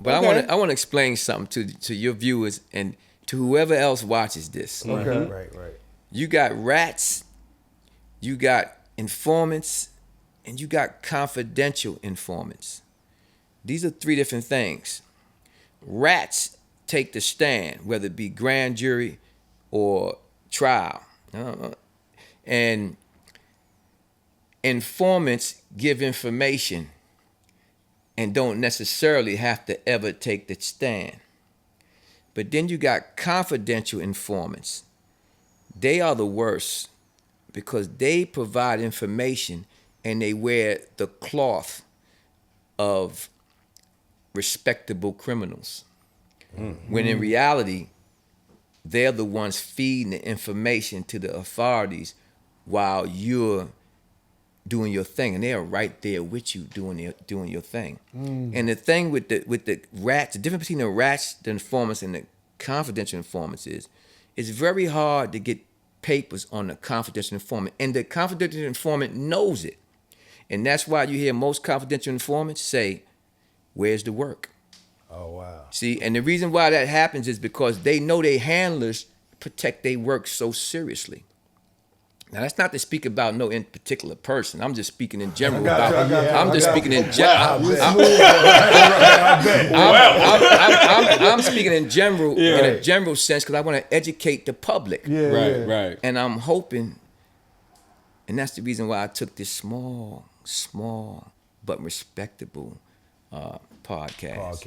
But I want to explain something to your viewers and to whoever else watches this. Okay. Right. You got rats, you got informants, and you got confidential informants. These are three different things. Rats take the stand, whether it be grand jury or trial. And informants give information and don't necessarily have to ever take the stand. But then you got confidential informants. They are the worst because they provide information and they wear the cloth of respectable criminals. Mm-hmm. When in reality, they're the ones feeding the information to the authorities while you're doing your thing, and they're right there with you doing your thing. And the thing with the rats, the difference between the rats, the informants, and the confidential informants is, it's very hard to get papers on the confidential informant, and the confidential informant knows it, and that's why you hear most confidential informants say, "Where's the work?" Oh wow! See, and the reason why that happens is because they know their handlers protect their work so seriously. Now, that's not to speak about no in particular person. I'm just speaking in general. I'm speaking in general. I'm speaking in general, in a general sense, because I want to educate the public. Right. And I'm hoping, and that's the reason why I took this small but respectable podcast.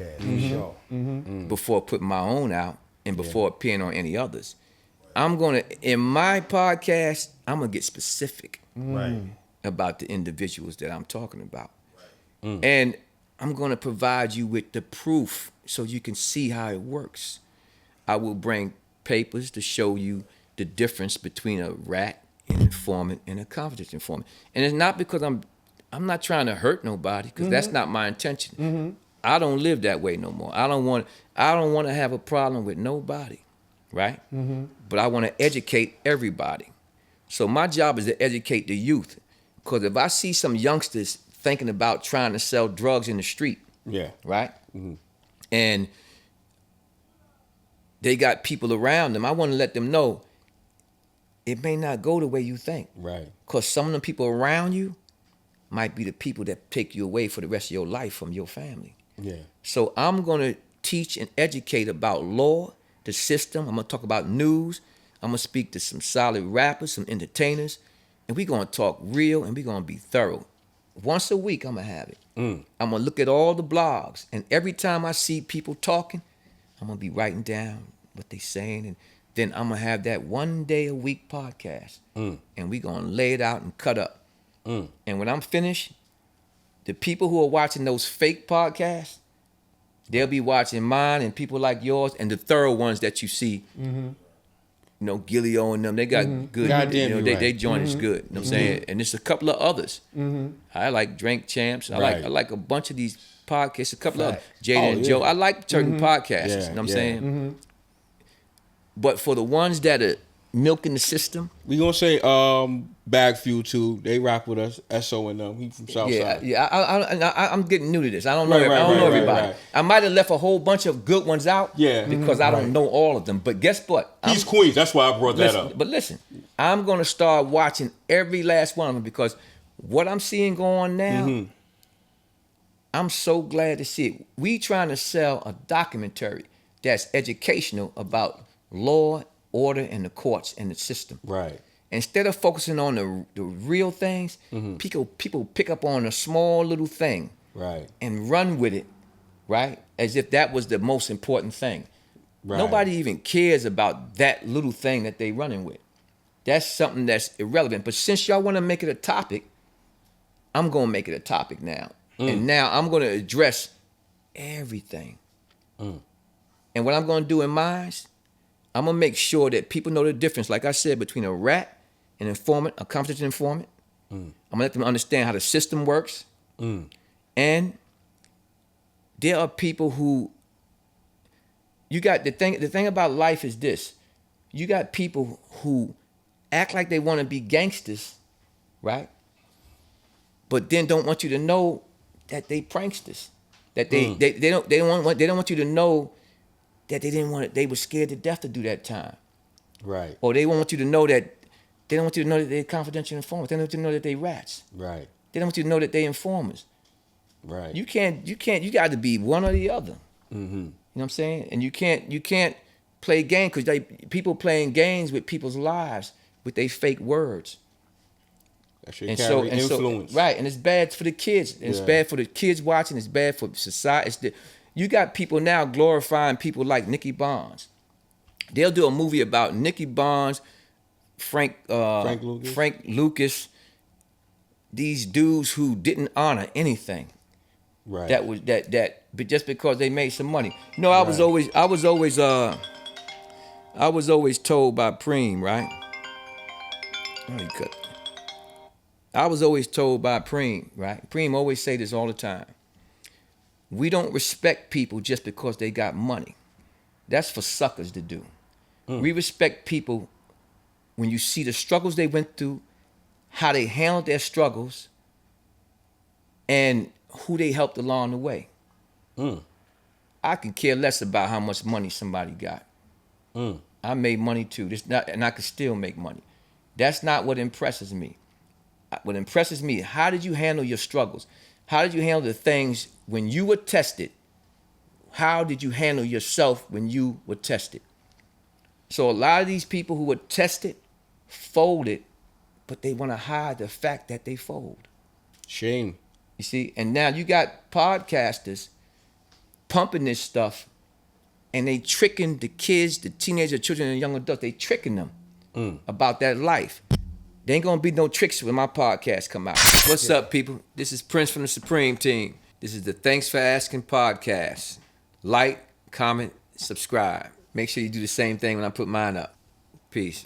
Before putting my own out and before appearing on any others. In my podcast, I'm gonna get specific about the individuals that I'm talking about. And I'm gonna provide you with the proof so you can see how it works. I will bring papers to show you the difference between a rat, an informant, and a confidential informant. And it's not because I'm not trying to hurt nobody, because that's not my intention. I don't live that way no more. I don't want to have a problem with nobody. Right? But I want to educate everybody. So my job is to educate the youth. Because if I see some youngsters thinking about trying to sell drugs in the street, right? And they got people around them, I want to let them know it may not go the way you think. Right. Because some of the people around you might be the people that take you away for the rest of your life from your family. Yeah. So I'm going to teach and educate about law, the system. I'm going to talk about news. I'm going to speak to some solid rappers, some entertainers, and we're going to talk real and we're going to be thorough. Once a week, I'm going to have it. I'm going to look at all the blogs, and every time I see people talking, I'm going to be writing down what they're saying, and then I'm going to have that 1 day a week podcast, and we're going to lay it out and cut up. And when I'm finished, the people who are watching those fake podcasts, they'll be watching mine and people like yours and the thorough ones that you see. You know, Gilio and them, they got good. They join us good. You know what I'm saying? And there's a couple of others. I like Drink Champs. I like a bunch of these podcasts. A couple of Jada and Joe. I like certain podcasts. You know what I'm saying? But for the ones that are milking the system, we gonna say Bag Fuel too. They rock with us. SO and them. He from Southside. I'm getting new to this. I don't know. I don't know everybody. I might have left a whole bunch of good ones out. Because I don't know all of them. But guess what? He's Queens. That's why I brought that up. But listen, I'm gonna start watching every last one of them because what I'm seeing going on now, I'm so glad to see it. We trying to sell a documentary that's educational about law, order, and the courts and the system. Right. Instead of focusing on the real things, people pick up on a small little thing, right, and run with it, right, as if that was the most important thing. Right. Nobody even cares about that little thing that they running with. That's something that's irrelevant. But since y'all want to make it a topic, I'm gonna make it a topic now, and now I'm gonna address everything. And what I'm gonna do in mine, I'm gonna make sure that people know the difference, like I said, between a rat, an informant, a confidential informant. I'm gonna let them understand how the system works. And there are people who, you got the thing about life is this. You got people who act like they want to be gangsters, right? But then don't want you to know that they pranksters. That they don't want you to know that they were scared to death to do that time. Right. Or they want you to know that they don't want you to know that they're confidential informers. They don't want you to know that they rats. Right. They don't want you to know that they informers. Right. You got to be one or the other. Mm-hmm. You know what I'm saying? And you can't play games because people playing games with people's lives with their fake words. That should carry influence. Right, and it's bad for the kids. It's bad for the kids watching. It's bad for society. You got people now glorifying people like Nicky Barnes. They'll do a movie about Nicky Barnes, Frank Lucas, these dudes who didn't honor anything. Right. But just because they made some money. No, I was always told by Preem, right? I was always told by Preem, right? Preem always say this all the time. We don't respect people just because they got money. That's for suckers to do. We respect people when you see the struggles they went through, how they handled their struggles, and who they helped along the way. I could care less about how much money somebody got. I made money too, and I could still make money. That's not what impresses me. What impresses me, how did you handle your struggles? How did you handle the things when you were tested? How did you handle yourself when you were tested? So a lot of these people who were tested, folded, but they want to hide the fact that they fold. Shame. You see, and now you got podcasters pumping this stuff, and they tricking the kids, the teenagers, children, and young adults. They tricking them about that life. There ain't gonna be no tricks when my podcast come out. What's up, people? This is Prince from the Supreme Team. This is the Thanks for Asking Podcast. Like, comment, subscribe. Make sure you do the same thing when I put mine up. Peace.